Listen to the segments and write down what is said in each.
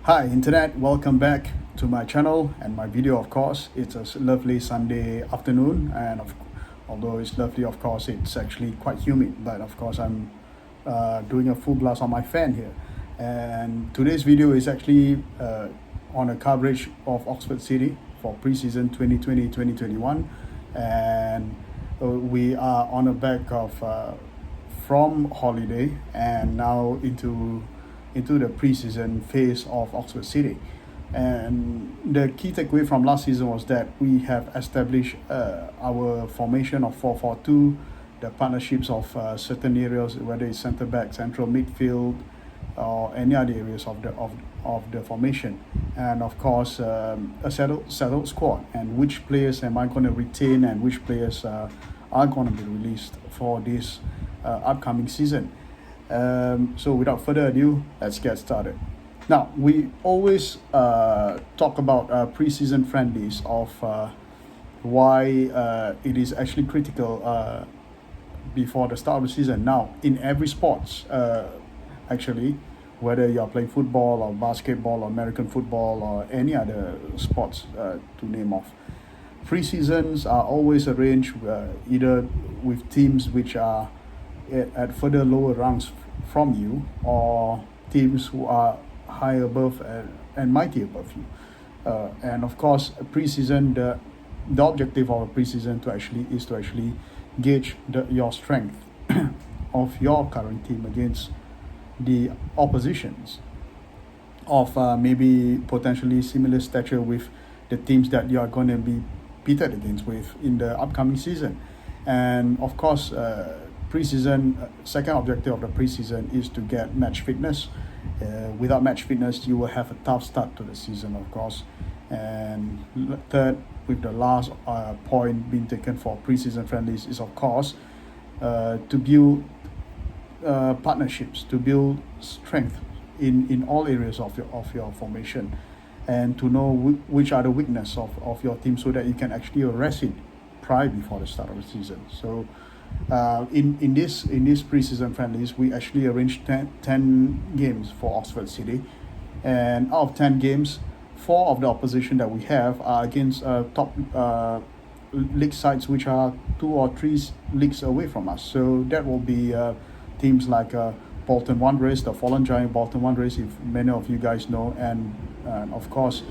Hi Internet, welcome back to my channel and my video. Of course, it's a lovely Sunday afternoon, and although it's lovely, of course, it's actually quite humid. But of course, I'm doing a full blast on my fan here, and today's video is actually on a coverage of Oxford City for pre-season 2020-2021, and we are on the back of from holiday and now into the preseason phase of Oxford City. And the key takeaway from last season was that we have established our formation of 4-4-2, the partnerships of certain areas, whether it's centre back, central midfield, or any other areas of the formation, and of course a settled squad, and which players am I going to retain and which players are going to be released for this upcoming season. So without further ado, let's get started. Now, we always talk about pre-season friendlies of why it is actually critical before the start of the season. Now, in every sports, actually, whether you're playing football or basketball or American football or any other sports to name off, pre-seasons are always arranged either with teams which are at further lower ranks from you, or teams who are high above and mighty above you. And of course, pre-season, the objective of a pre-season is to actually gauge your strength of your current team against the oppositions of maybe potentially similar stature with the teams that you are going to be pitted against with in the upcoming season. And of course, pre-season, second objective of the pre-season is to get match fitness. Without match fitness, you will have a tough start to the season, of course. And third, with the last point being taken for pre-season friendlies, is of course to build partnerships, to build strength in all areas of your formation, and to know which are the weakness of your team, so that you can actually arrest it prior before the start of the season. So in this preseason friendlies, we actually arranged 10 games for Oxford City, and out of 10 games, 4 of the opposition that we have are against top league sides which are 2 or 3 leagues away from us. So that will be teams like Bolton Wanderers, the fallen giant Bolton Wanderers, if many of you guys know, and of course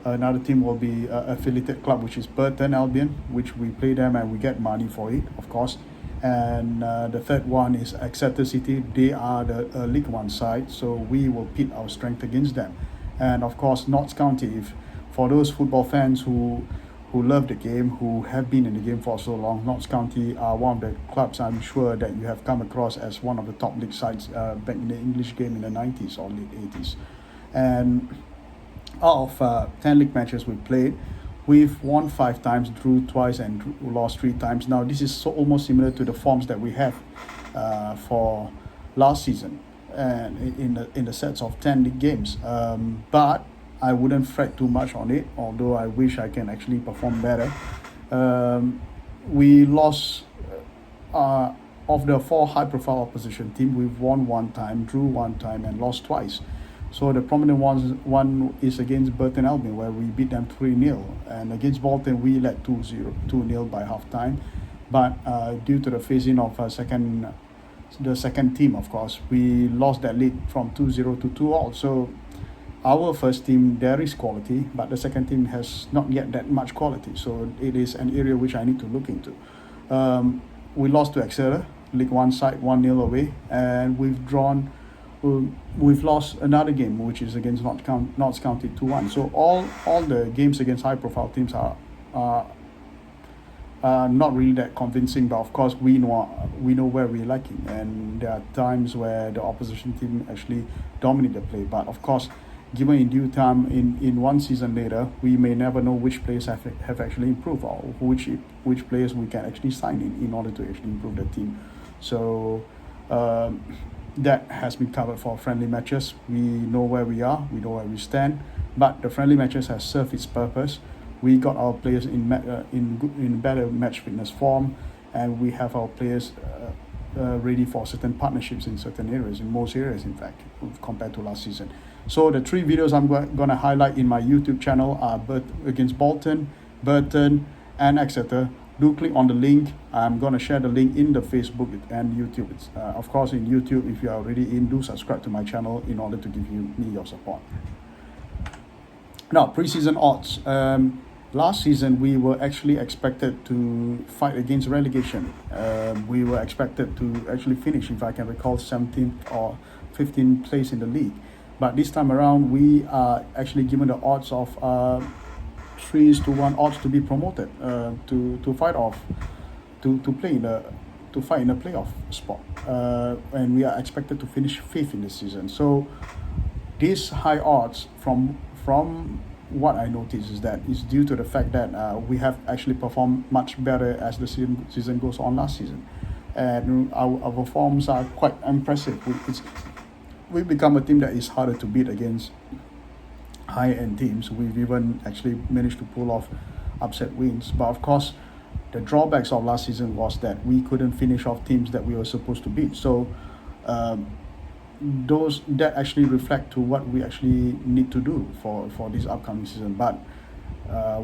another team will be affiliated club, which is Burton Albion, which we play them and we get money for it, of course. And the third one is Exeter City. They are the League One side, so we will pit our strength against them. And of course, Notts County. If for those football fans who love the game, who have been in the game for so long, Notts County are one of the clubs I'm sure that you have come across as one of the top league sides back in the English game in the 90s or late 80s. And out of 10 league matches we played, we've won 5 times, drew twice, and lost 3 times. Now, this is almost similar to the forms that we have for last season, and in the sets of 10 league games. But I wouldn't fret too much on it, although I wish I can actually perform better. We lost of the 4 high-profile opposition team. We've won 1 time, drew 1 time, and lost twice. So the prominent one is against Burton Albion, where we beat them 3-0. And against Bolton, we led 2-0 by half-time. But due to the phasing of the second team, of course, we lost that lead from 2-0 to 2-all. So our first team, there is quality, but the second team has not yet that much quality. So it is an area which I need to look into. We lost to Exeter, League One side, 1-0 away, and we've lost another game, which is against Notts County 2-1. So all the games against high-profile teams are not really that convincing. But of course, we know where we're lacking, and there are times where the opposition team actually dominate the play. But of course, given in due time, in one season later, we may never know which players have actually improved, or which players we can actually sign in order to actually improve the team. So that has been covered for friendly matches. We know where we are, we know where we stand, but the friendly matches has served its purpose. We got our players in better match fitness form, and we have our players ready for certain partnerships in certain areas, in most areas, in fact, compared to last season. So the three videos I'm going to highlight in my YouTube channel are against Bolton, Burton, and Exeter. Do click on the link. I'm going to share the link in the Facebook and YouTube. Of course, in YouTube, if you are already in, do subscribe to my channel in order to give me your support. Now, preseason odds. Last season, we were actually expected to fight against relegation. We were expected to actually finish, if I can recall, 17th or 15th place in the league. But this time around, we are actually given the odds of 3-1 odds to be promoted, to fight off, to play in to fight in a playoff spot. And we are expected to finish 5th in this season. So these high odds, from what I notice, is that it's due to the fact that we have actually performed much better as the season goes on last season, and our forms are quite impressive. We've become a team that is harder to beat against high-end teams. We've even actually managed to pull off upset wins. But of course, the drawbacks of last season was that we couldn't finish off teams that we were supposed to beat. So those that actually reflect to what we actually need to do for this upcoming season. But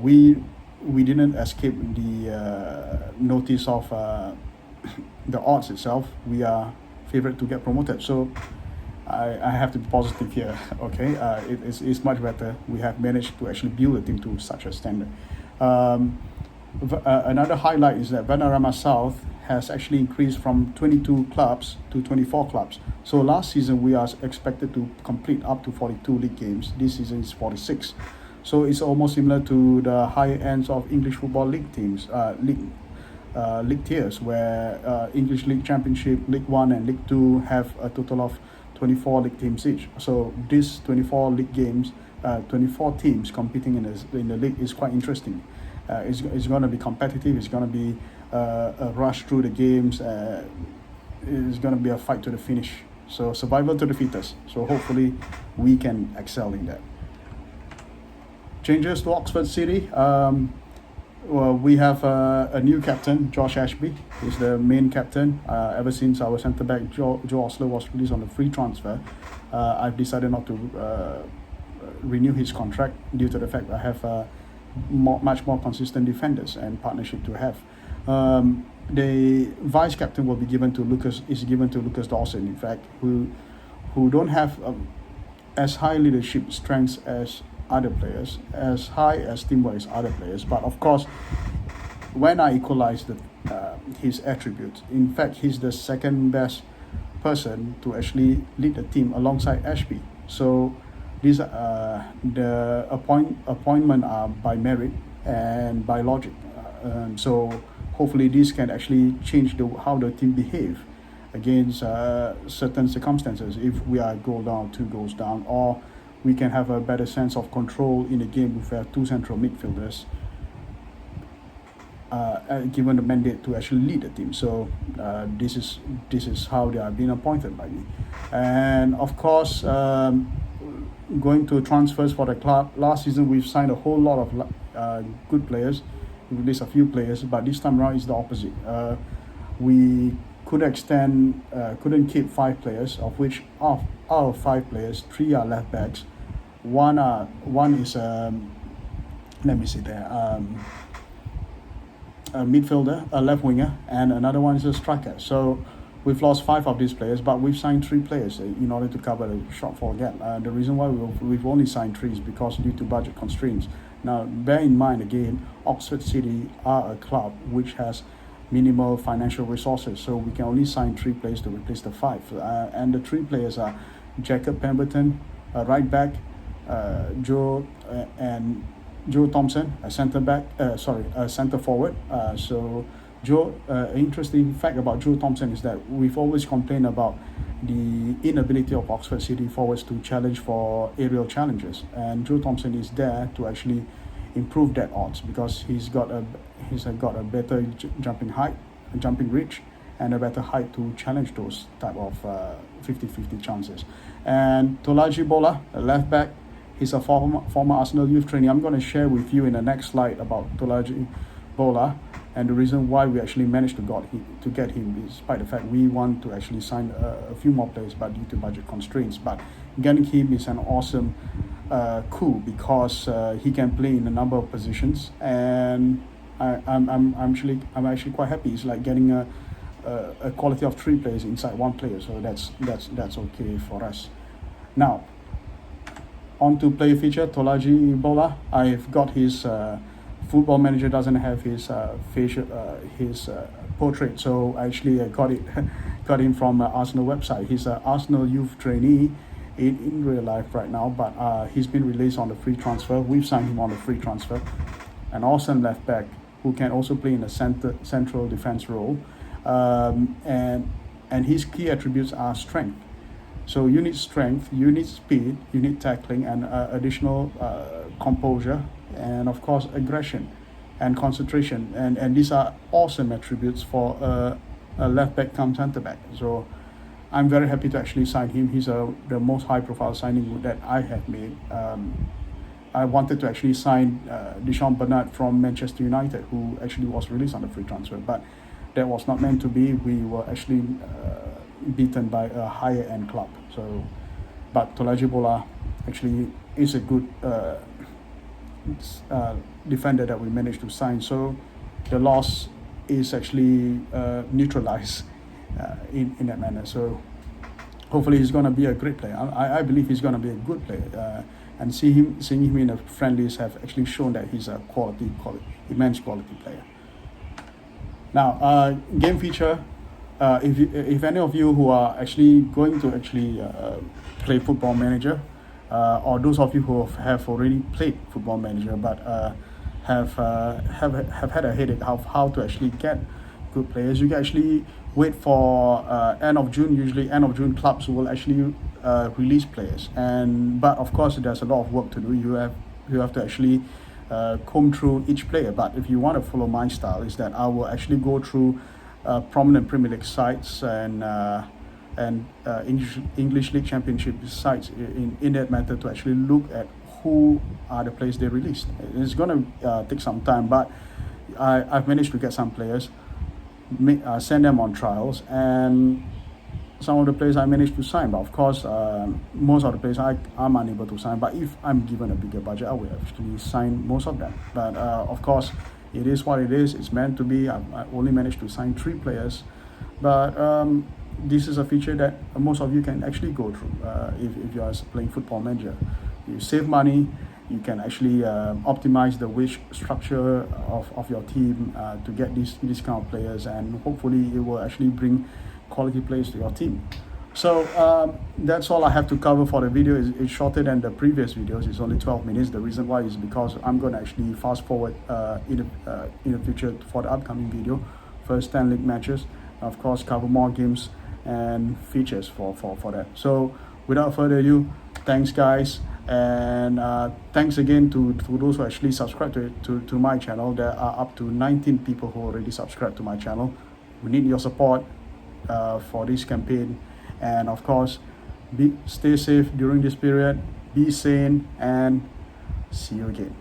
we didn't escape the notice of the odds itself. We are favourite to get promoted. So I have to be positive here. Okay, it's much better. We have managed to actually build a team to such a standard. Another highlight is that Vanarama South has actually increased from 22 clubs to 24 clubs. So last season we are expected to complete up to 42 league games. This season is 46. So it's almost similar to the higher ends of English Football League teams, league tiers, where English League Championship, League 1 and League 2 have a total of 24 league teams each. So this 24 league games, 24 teams competing in the league is quite interesting. It's going to be competitive. It's going to be a rush through the games. It's going to be a fight to the finish. So survival to the fittest. So hopefully we can excel in that. Changes to Oxford City. Well, we have a new captain, Josh Ashby. He's the main captain. Ever since our centre back Joe Osler was released on a free transfer, I've decided not to renew his contract due to the fact I have much more consistent defenders and partnership to have. The vice captain will be given to Lucas Dawson, in fact, who don't have as high leadership strengths as other players, as high as teamwork as other players. But of course, when I equalize his attributes, in fact, he's the second best person to actually lead the team alongside Ashby. So these the appointment are by merit and by logic. So hopefully this can actually change how the team behave against certain circumstances. If we are goal down, 2 goals down, or we can have a better sense of control in the game if we have 2 central midfielders given the mandate to actually lead the team. So this is how they are being appointed by me. And of course, going to transfers for the club, last season we've signed a whole lot of good players. We released a few players, but this time around it's the opposite. We couldn't keep 5 players, of which out of 5 players, 3 are left backs. One is a midfielder, a left winger, and another one is a striker. So we've lost 5 of these players, but we've signed 3 players in order to cover the shortfall gap. The reason why we've only signed 3 is because due to budget constraints. Now, bear in mind again, Oxford City are a club which has minimal financial resources, so we can only sign 3 players to replace the 5. And the 3 players are Jacob Pemberton, right back, Joe Thompson, a centre forward. So Joe, interesting fact about Joe Thompson is that we've always complained about the inability of Oxford City forwards to challenge for aerial challenges, and Joe Thompson is there to actually improve that odds because he's got a better jumping height, jumping reach, and a better height to challenge those type of 50-50 chances. And Tolaji Bola, a left back, he's a former Arsenal youth trainee. I'm going to share with you in the next slide about Tolaji Bola. And the reason why we actually managed to get him, despite the fact we want to actually sign a few more players, but due to budget constraints. But getting him is an awesome coup because he can play in a number of positions, and I'm actually quite happy. It's like getting a quality of 3 players inside 1 player, so that's okay for us. Now, on to player feature, Tolaji Bola. I've got his Football Manager doesn't have his portrait, so I actually got him from Arsenal website. He's an Arsenal youth trainee in real life right now, but he's been released on the free transfer. We've signed him on the free transfer. An awesome left back who can also play in a central defense role, and his key attributes are strength. So you need strength, you need speed, you need tackling, and additional composure, and of course aggression and concentration. And these are awesome attributes for a left back come centre back. So I'm very happy to actually sign him. He's the most high profile signing that I have made. I wanted to actually sign Deschamps Bernard from Manchester United, who actually was released on the free transfer, but that was not meant to be. We were actually beaten by a higher end club. So, but Tolaji Bola actually is a good defender that we managed to sign. So the loss is actually neutralized in that manner. So hopefully he's going to be a great player. I believe he's going to be a good player. And seeing him in the friendlies have actually shown that he's a immense quality player. Now, game feature. If any of you who are actually going to actually play Football Manager, or those of you who have already played Football Manager but have had a headache of how to actually get good players, you can actually wait for end of June. Usually end of June clubs will actually release players, but of course there's a lot of work to do. You have to actually comb through each player. But if you want to follow my style, is that I will actually go through prominent Premier League sites and English League Championship sites in that matter to actually look at who are the players they released. It's going to take some time, but I've managed to get some players, send them on trials, and some of the players I managed to sign. But of course, most of the players I'm unable to sign. But if I'm given a bigger budget, I will actually sign most of them. But of course, it is what it is. It's meant to be. I only managed to sign 3 players, but this is a feature that most of you can actually go through if you are playing Football Manager. You save money. You can actually optimize the wage structure of your team to get these kind of players, and hopefully it will actually bring quality players to your team. So that's all I have to cover for the video. It's shorter than the previous videos. It's only 12 minutes. The reason why is because I'm going to actually fast forward in the future for the upcoming video. First 10 league matches, of course, cover more games and features for that. So without further ado, thanks guys, and thanks again to those who actually subscribe to my channel. There are up to 19 people who already subscribed to my channel. We need your support for this campaign, and of course stay safe during this period, be sane, and see you again.